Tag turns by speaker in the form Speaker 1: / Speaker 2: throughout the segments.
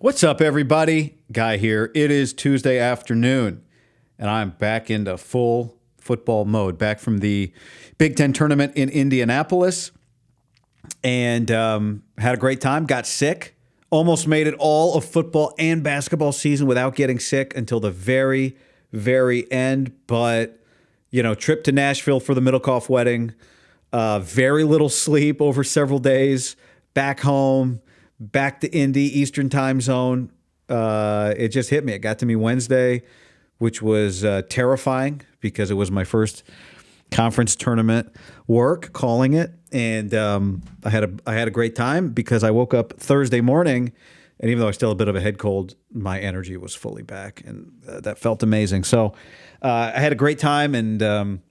Speaker 1: What's up, everybody? Guy here. It is Tuesday afternoon, and I'm back into full football mode, back from the Big Ten tournament in Indianapolis, and had a great time. Got sick. Almost made it all of football and basketball season without getting sick until the very, very end. But, trip to Nashville for the Middlecoff wedding, very little sleep over several days, back home, back to Indy, Eastern time zone. It just hit me. It got to me Wednesday, which was terrifying because it was my first conference tournament work, calling it. And I had a great time because I woke up Thursday morning, and even though I still had a bit of a head cold, my energy was fully back, and that felt amazing. So I had a great time and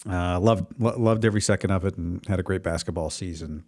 Speaker 1: loved every second of it, and had a great basketball season.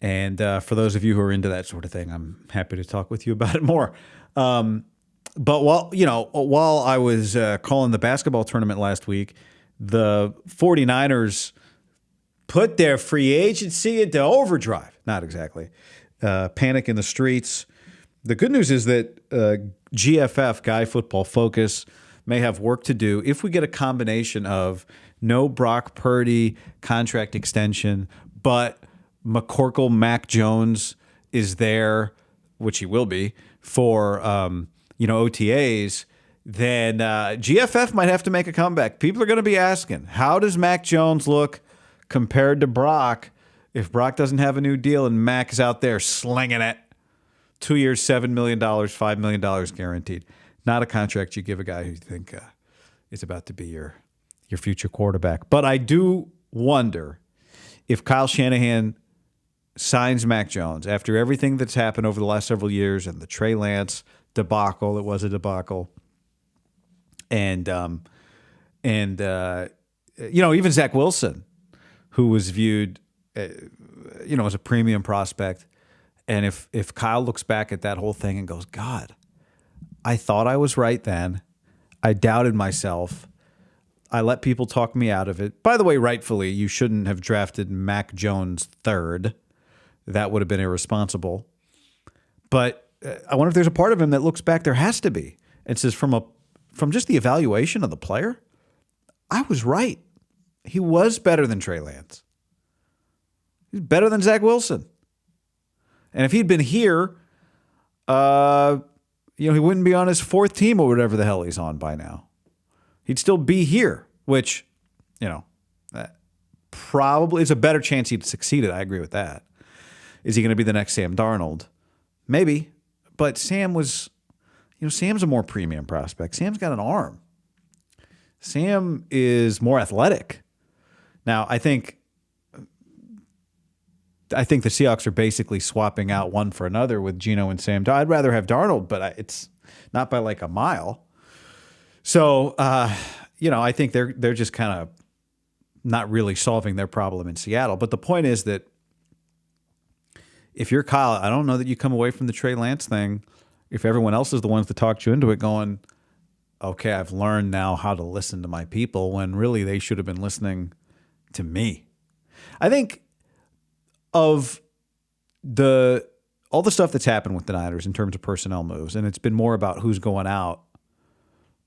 Speaker 1: And for those of you who are into that sort of thing, I'm happy to talk with you about it more. But while I was calling the basketball tournament last week, the 49ers put their free agency into overdrive. Not exactly. Panic in the streets. The good news is that GFF, Guy Football Focus, may have work to do if we get a combination of no Brock Purdy contract extension, but McCorkle Mac Jones is there, which he will be, for OTAs, then GFF might have to make a comeback. People are going to be asking, how does Mac Jones look compared to Brock if Brock doesn't have a new deal and Mac is out there slinging it? 2 years, $7 million, $5 million guaranteed. Not a contract you give a guy who you think is about to be your future quarterback. But I do wonder if Kyle Shanahan signs Mac Jones after everything that's happened over the last several years and the Trey Lance debacle. It was a debacle. And even Zach Wilson, who was viewed, as a premium prospect. And if Kyle looks back at that whole thing and goes, God, I thought I was right then. I doubted myself. I let people talk me out of it. By the way, rightfully, you shouldn't have drafted Mac Jones third. That would have been irresponsible. But I wonder if there's a part of him that looks back. There has to be. And says from just the evaluation of the player, I was right. He was better than Trey Lance. He's better than Zach Wilson. And if he'd been here, he wouldn't be on his fourth team or whatever the hell he's on by now. He'd still be here, which, probably is a better chance he'd succeeded. I agree with that. Is he going to be the next Sam Darnold? Maybe. But Sam was, Sam's a more premium prospect. Sam's got an arm. Sam is more athletic. Now, I think the Seahawks are basically swapping out one for another with Geno and Sam. I'd rather have Darnold, but it's not by like a mile. So, I think they're just kind of not really solving their problem in Seattle. But the point is that if you're Kyle, I don't know that you come away from the Trey Lance thing, if everyone else is the ones that talked you into it, going, okay, I've learned now how to listen to my people, when really they should have been listening to me. I think of all the stuff that's happened with the Niners in terms of personnel moves, and it's been more about who's going out.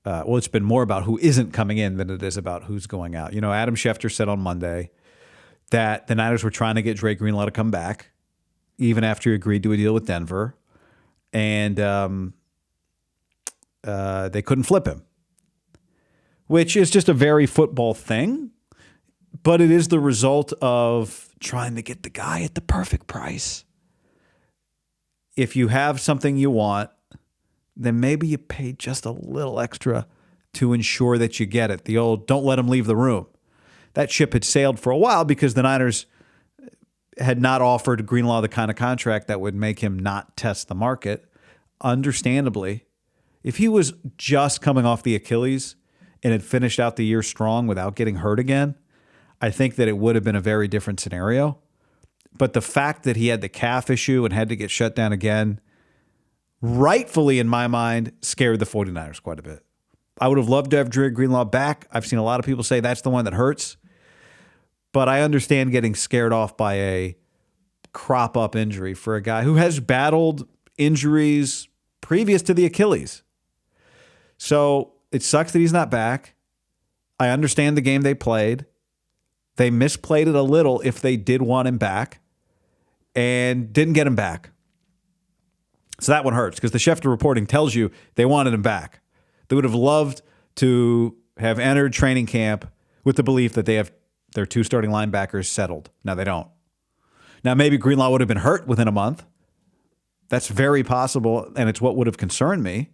Speaker 1: It's been more about who isn't coming in than it is about who's going out. Adam Schefter said on Monday that the Niners were trying to get Dre Greenlaw to come back, even after he agreed to a deal with Denver, and they couldn't flip him, which is just a very football thing, but it is the result of trying to get the guy at the perfect price. If you have something you want, then maybe you pay just a little extra to ensure that you get it. The old don't let him leave the room. That ship had sailed for a while because the Niners had not offered Greenlaw the kind of contract that would make him not test the market. Understandably, if he was just coming off the Achilles and had finished out the year strong without getting hurt again, I think that it would have been a very different scenario. But the fact that he had the calf issue and had to get shut down again, rightfully in my mind, scared the 49ers quite a bit. I would have loved to have Dre Greenlaw back. I've seen a lot of people say that's the one that hurts. But I understand getting scared off by a crop-up injury for a guy who has battled injuries previous to the Achilles. So it sucks that he's not back. I understand the game they played. They misplayed it a little if they did want him back and didn't get him back. So that one hurts because the Schefter reporting tells you they wanted him back. They would have loved to have entered training camp with the belief that they have their 2 starting linebackers settled. Now they don't. Now maybe Greenlaw would have been hurt within a month. That's very possible, and it's what would have concerned me.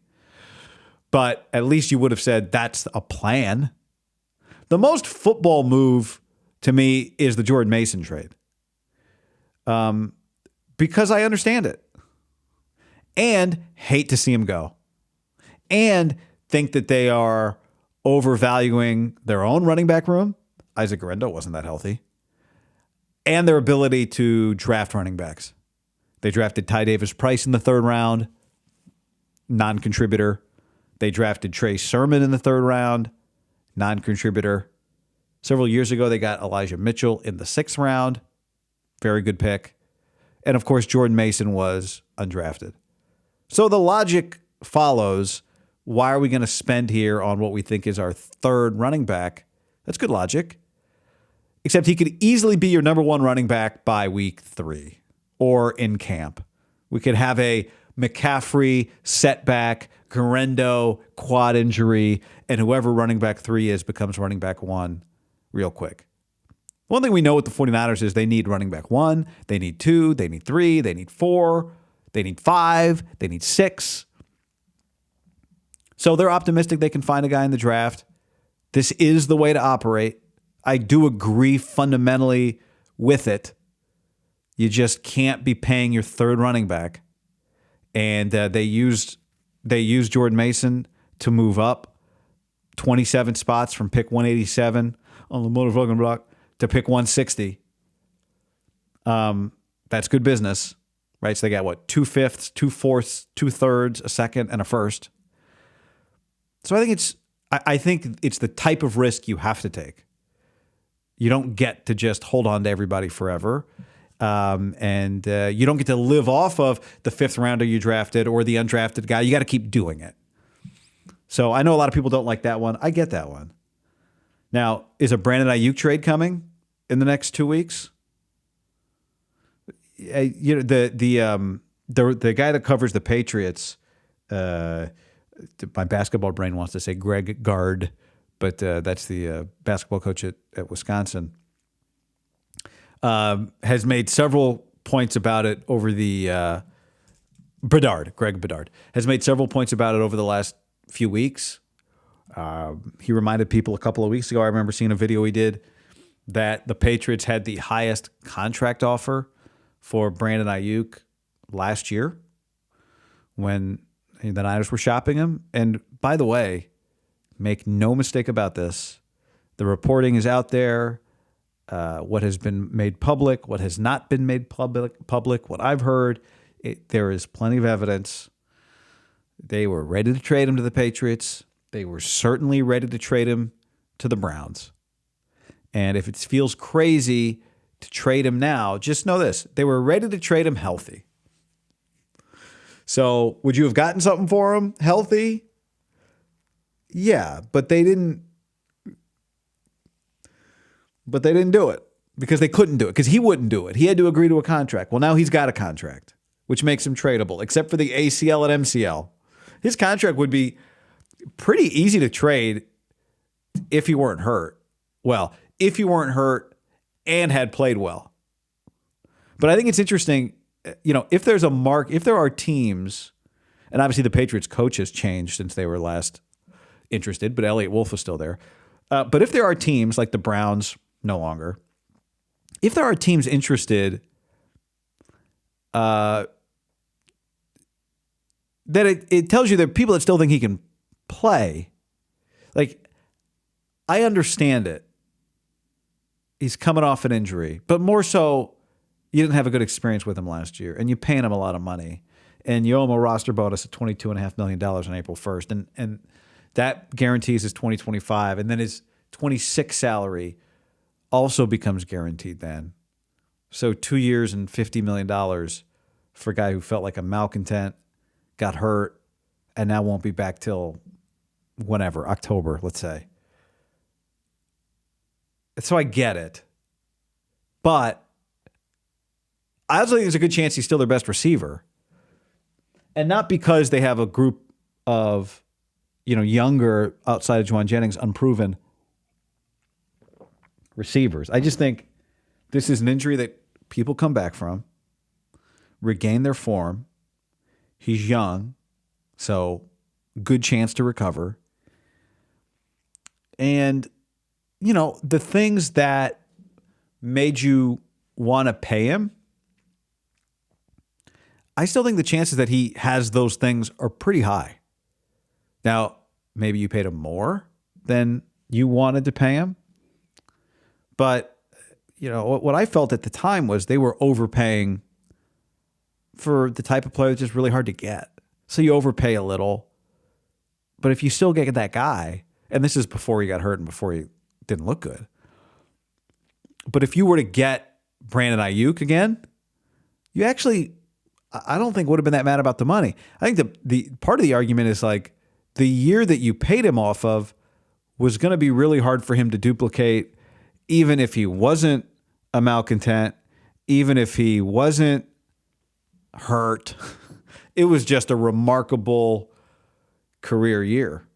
Speaker 1: But at least you would have said that's a plan. The most football move to me is the Jordan Mason trade. Because I understand it. And hate to see him go. And think that they are overvaluing their own running back room. Isaac Guerrero wasn't that healthy. And their ability to draft running backs. They drafted Ty Davis Price in the 3rd round, non-contributor. They drafted Trey Sermon in the 3rd round, non-contributor. Several years ago, they got Elijah Mitchell in the 6th round. Very good pick. And of course, Jordan Mason was undrafted. So the logic follows, why are we going to spend here on what we think is our 3rd running back? That's good logic. Except he could easily be your number 1 running back by week 3 or in camp. We could have a McCaffrey setback, Guerrero quad injury, and whoever running back 3 is becomes running back 1 real quick. One thing we know with the 49ers is they need running back 1, they need 2, they need 3, they need 4, they need 5, they need 6. So they're optimistic they can find a guy in the draft. This is the way to operate. I do agree fundamentally with it. You just can't be paying your 3rd running back. And they used Jordan Mason to move up 27 spots from pick 187 on the motherfucking block to pick 160. That's good business, right? So they got 2 fifths, 2 fourths, 2 thirds, a second, and a first. So I think it's the type of risk you have to take. You don't get to just hold on to everybody forever. And you don't get to live off of the 5th rounder you drafted or the undrafted guy. You got to keep doing it. So I know a lot of people don't like that one. I get that one. Now, is a Brandon Aiyuk trade coming in the next 2 weeks? You know, the guy that covers the Patriots, my basketball brain wants to say Greg Gard, but that's the basketball coach at Wisconsin, has made several points about it over the Greg Bedard has made several points about it over the last few weeks. He reminded people a couple of weeks ago, I remember seeing a video he did, that the Patriots had the highest contract offer for Brandon Aiyuk last year when the Niners were shopping him. And by the way, make no mistake about this, the reporting is out there. What has been made public, what has not been made public, what I've heard, there is plenty of evidence. They were ready to trade him to the Patriots. They were certainly ready to trade him to the Browns. And if it feels crazy to trade him now, just know this. They were ready to trade him healthy. So would you have gotten something for him healthy? Yeah, but they didn't do it because they couldn't do it because he wouldn't do it. He had to agree to a contract. Well, now he's got a contract, which makes him tradable, except for the ACL and MCL. His contract would be pretty easy to trade if he weren't hurt. Well, if you weren't hurt and had played well. But I think it's interesting, if there's if there are teams, and obviously the Patriots coach has changed since they were last interested, but Elliott Wolf was still there. But if there are teams like the Browns, no longer, if there are teams interested, that it tells you there are people that still think he can play. Like, I understand it. He's coming off an injury, but more so, you didn't have a good experience with him last year, and you're paying him a lot of money, and you owe him a roster bonus of $22.5 million on April 1st, and that guarantees his 2025, and then his 26 salary also becomes guaranteed then. So 2 years and $50 million for a guy who felt like a malcontent, got hurt, and now won't be back till whenever, October, let's say. So I get it. But I also think there's a good chance he's still their best receiver. And not because they have a group of, younger, outside of Juwan Jennings, unproven receivers. I just think this is an injury that people come back from, regain their form. He's young, so good chance to recover. And, the things that made you want to pay him, I still think the chances that he has those things are pretty high. Now, maybe you paid him more than you wanted to pay him. But, what I felt at the time was they were overpaying for the type of player that's just really hard to get. So you overpay a little. But if you still get that guy, and this is before he got hurt and before he didn't look good. But if you were to get Brandon Aiyuk again, you actually, I don't think would have been that mad about the money. I think the part of the argument is like the year that you paid him off of was going to be really hard for him to duplicate, even if he wasn't a malcontent, even if he wasn't hurt. It was just a remarkable career year.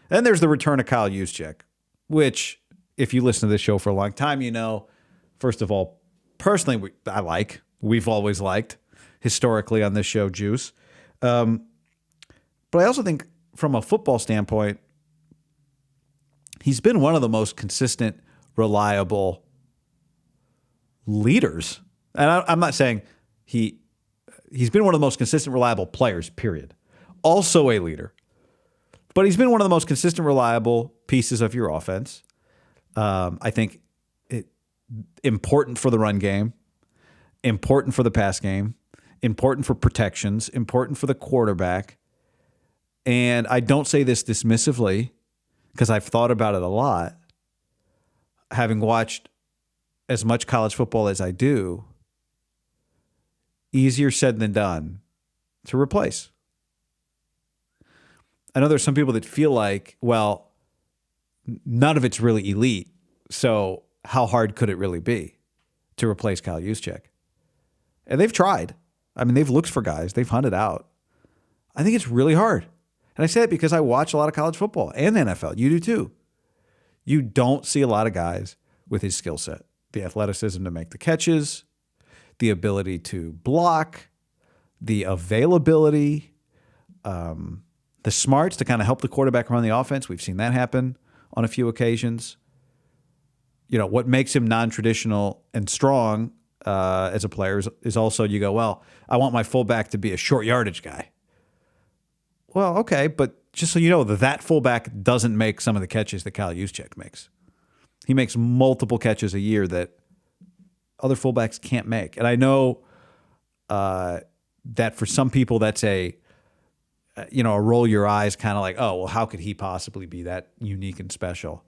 Speaker 1: Then there's the return of Kyle Juszczyk, which, if you listen to this show for a long time, first of all, personally, we've always liked historically on this show, Juice. But I also think from a football standpoint, he's been one of the most consistent, reliable leaders. And I'm not saying he's been one of the most consistent, reliable players, period. Also a leader. But he's been one of the most consistent, reliable pieces of your offense. I think important for the run game, important for the pass game, important for protections, important for the quarterback. And I don't say this dismissively because I've thought about it a lot. Having watched as much college football as I do, easier said than done to replace. I know there's some people that feel like, well, none of it's really elite, so how hard could it really be to replace Kyle Juszczyk? And they've tried. I mean, they've looked for guys. They've hunted out. I think it's really hard. And I say it because I watch a lot of college football and the NFL. You do too. You don't see a lot of guys with his skill set. The athleticism to make the catches, the ability to block, the availability, the smarts to kind of help the quarterback run the offense. We've seen that happen on a few occasions. What makes him non-traditional and strong as a player is also you go, well, I want my fullback to be a short yardage guy. Well, okay, but just so you know, that fullback doesn't make some of the catches that Kyle Juszczyk makes. He makes multiple catches a year that other fullbacks can't make. And I know that for some people that's a roll your eyes kind of like, oh, well, how could he possibly be that unique and special?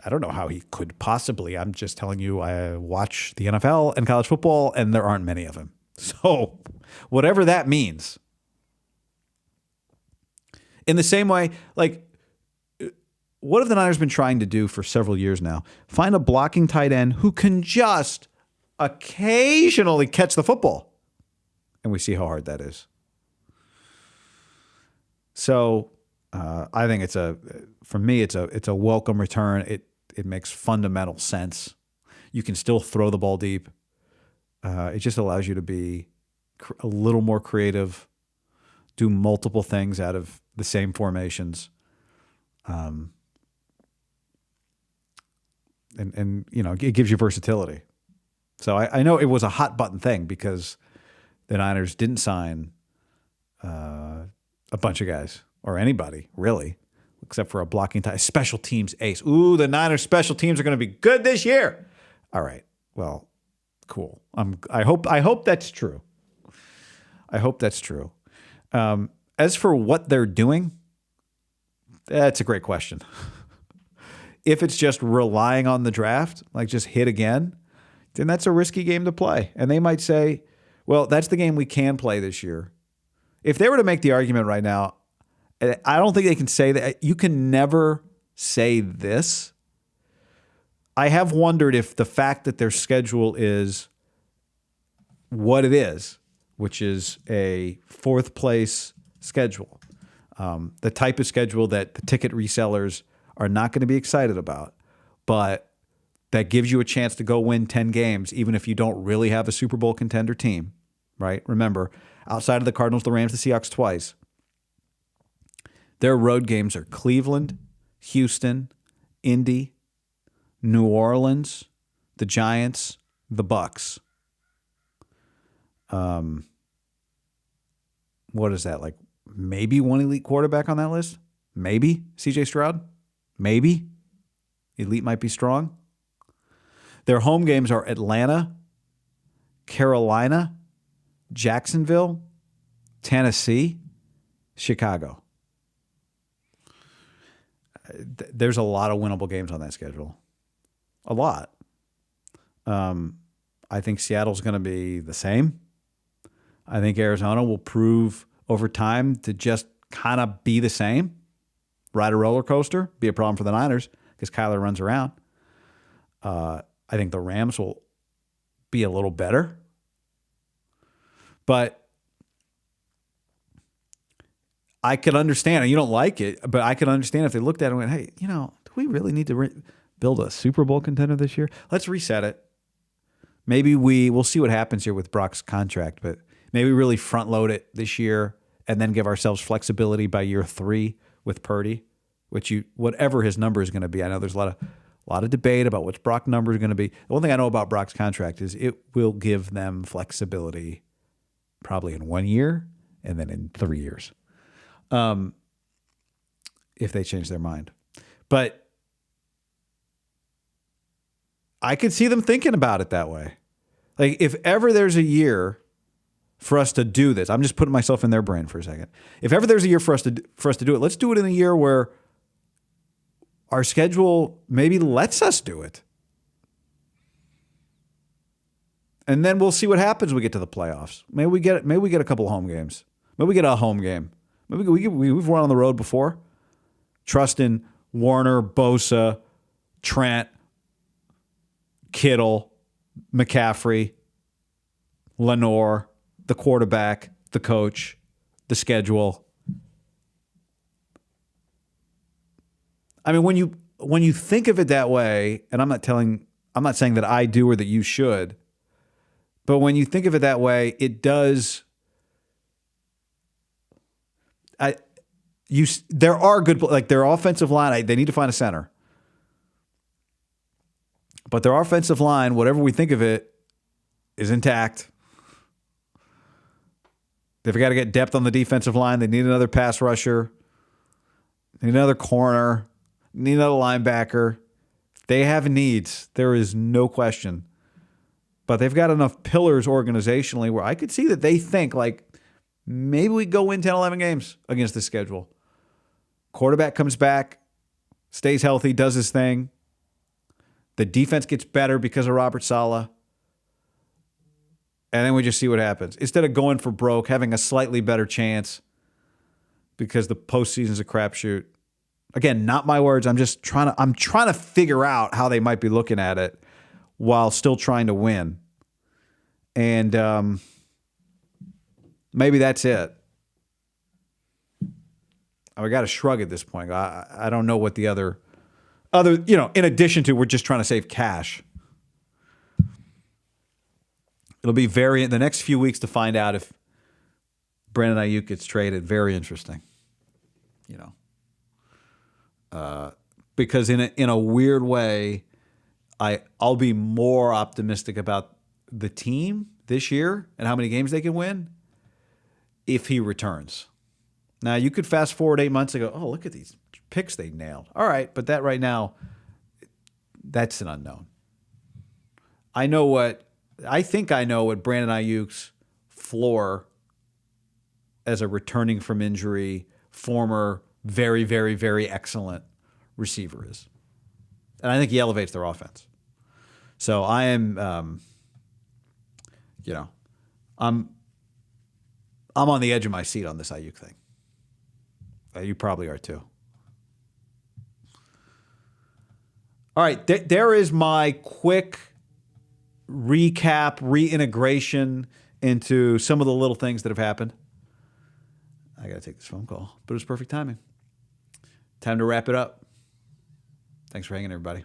Speaker 1: I don't know how he could possibly. I'm just telling you, I watch the NFL and college football, and there aren't many of them. So whatever that means. In the same way, like, what have the Niners been trying to do for several years now? Find a blocking tight end who can just occasionally catch the football. And we see how hard that is. So I think for me, it's a welcome return. It makes fundamental sense. You can still throw the ball deep. It just allows you to be a little more creative, do multiple things out of the same formations. And it gives you versatility. So I know it was a hot button thing because the Niners didn't sign a bunch of guys or anybody really, except for a blocking tight special teams ace. Ooh, the Niners special teams are going to be good this year. All right. Well, cool. I hope that's true. I hope that's true. As for what they're doing, that's a great question. If it's just relying on the draft, like just hit again, then that's a risky game to play. And they might say, Well, that's the game we can play this year. If they were to make the argument right now, I don't think they can say that. You can never say this. I have wondered if the fact that their schedule is what it is, which is a fourth place schedule, the type of schedule that the ticket resellers are not going to be excited about, but that gives you a chance to go win 10 games, even if you don't really have a Super Bowl contender team, right? Remember, outside of the Cardinals, the Rams, the Seahawks twice, their road games are Cleveland, Houston, Indy, New Orleans, the Giants, the Bucks. What is that? Like maybe one elite quarterback on that list? Maybe CJ Stroud? Maybe. Elite might be strong. Their home games are Atlanta, Carolina, Jacksonville, Tennessee, Chicago. There's a lot of winnable games on that schedule. A lot. I think Seattle's going to be the same. I think Arizona will prove over time to just kind of be the same. Ride a roller coaster, be a problem for the Niners because Kyler runs around. I think the Rams will be a little better. But I could understand, and you don't like it, but I could understand if they looked at it and went, hey, do we really need to build a Super Bowl contender this year? Let's reset it. Maybe we'll see what happens here with Brock's contract, but maybe really front load it this year and then give ourselves flexibility by year 3 with Purdy, whatever his number is going to be. I know there's a lot of debate about what Brock's number is going to be. The one thing I know about Brock's contract is it will give them flexibility probably in 1 year and then in 3 years. If they change their mind. But I could see them thinking about it that way. Like if ever there's a year for us to do this, I'm just putting myself in their brain for a second. If ever there's a year for us to do it, let's do it in a year where our schedule maybe lets us do it. And then we'll see what happens when we get to the playoffs. Maybe we get a couple of home games. Maybe we get a home game. Maybe we've run on the road before. Trust in Warner, Bosa, Trent, Kittle, McCaffrey, Lenore, the quarterback, the coach, the schedule. I mean, when you think of it that way, and I'm not saying that I do or that you should, but when you think of it that way, it does. There are good, like their offensive line, they need to find a center. But their offensive line, whatever we think of it, is intact. They've got to get depth on the defensive line. They need another pass rusher. They need another corner. They need another linebacker. They have needs. There is no question. But they've got enough pillars organizationally where I could see that they think like, maybe we go win 10, 11 games against this schedule. Quarterback comes back, stays healthy, does his thing. The defense gets better because of Robert Saleh. And then we just see what happens. Instead of going for broke, having a slightly better chance because the postseason's a crapshoot. Again, not my words. I'm trying to figure out how they might be looking at it while still trying to win. And maybe that's it. We got to shrug at this point. I don't know what the other, in addition to we're just trying to save cash. It'll be the next few weeks to find out if Brandon Aiyuk gets traded. Very interesting. Because in a weird way, I'll be more optimistic about the team this year and how many games they can win if he returns. Now, you could fast forward 8 months and go, oh, look at these picks they nailed. All right, but that right now, that's an unknown. I think I know what Brandon Aiyuk's floor as a returning from injury, former very, very, very excellent receiver is. And I think he elevates their offense. So I am, I'm on the edge of my seat on this Aiyuk thing. You probably are too. All right, there is my quick recap, reintegration into some of the little things that have happened. I got to take this phone call, but it was perfect timing. Time to wrap it up. Thanks for hanging, everybody.